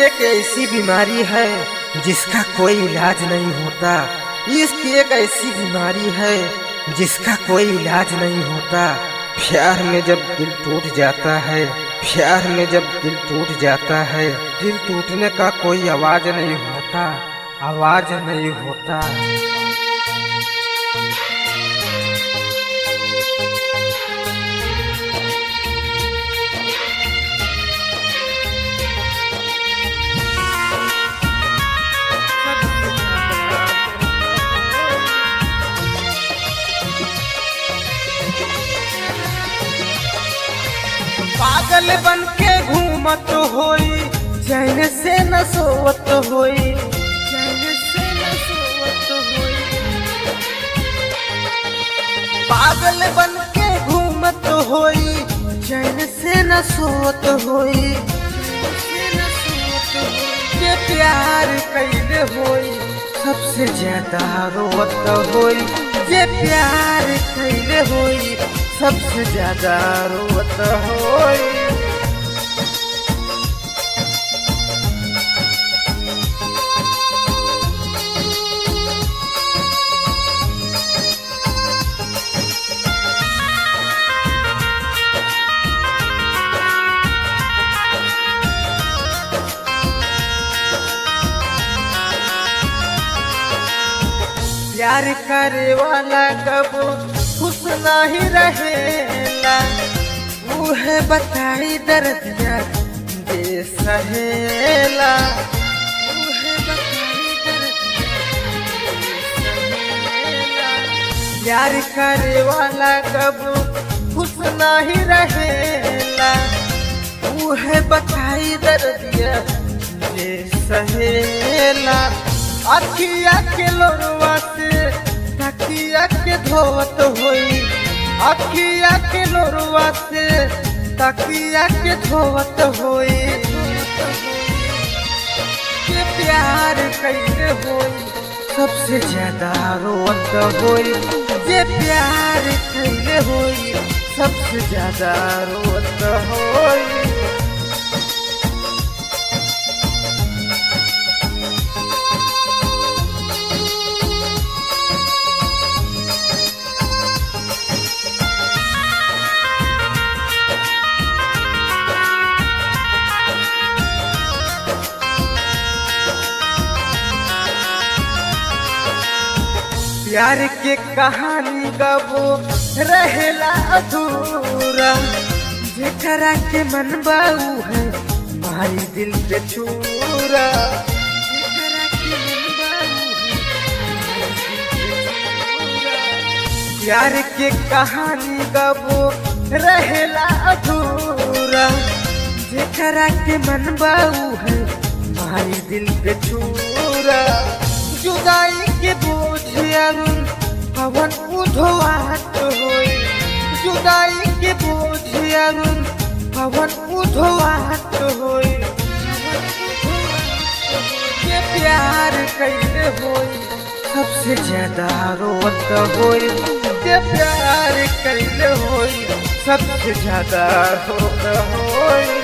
एक ऐसी बीमारी है जिसका कोई इलाज नहीं होता। इश्क एक ऐसी बीमारी है जिसका कोई इलाज नहीं होता। प्यार में जब दिल टूट जाता है, प्यार में जब दिल टूट जाता है, दिल टूटने का कोई आवाज नहीं होता, आवाज नहीं होता। पागल बन के घूमत होई, चैन से न सोवत होई, चैन से न सोवत होई। पागल बन के घूमत होई, चैन से न सोवत होई, चैन से न सोवत होई। ये प्यार कैले होई, सबसे ज्यादा रोवत होई। ये प्यार कैले होई, सबसे ज्यादा रोवत होई। प्यार करे वाला कबो खुश नहीं रहेला, वो है बताई दर्दिया दे सहेला, वो है बताई दर्दिया दे सहेला। प्यार करे वाला कबो खुश नहीं रहेला, वो है बताई दर्दिया दे सहेला। अखिया के लोरवा से तकिया के धोवत होई, अखिया के लोरवा से तकिया के धोवत होई। ये प्यार कैले होई, सबसे ज्यादा रोवत होई। ये प्यार कैले होई, सबसे ज्यादा रोवत होई। प्यार के कहानी कबो रहेला अधूरा, जेकरा के मन बाऊ है मारी दिल पे छूरा, जेकरा के मन बाऊ है मारी दिल पे छूरा। प्यार के कहानी कबो रहेला अधूरा, जेकरा के मन बाऊ है मारी दिल पे छूरा। जुदाई के बोझ अरुण पवन उधवात होई, जुदाई के बोझ अरुण पवन उधवात होई। ये प्यार कैले होई, सबसे ज्यादा रोवत होई। ये प्यार कैले होई, सबसे ज्यादा रोवत होई।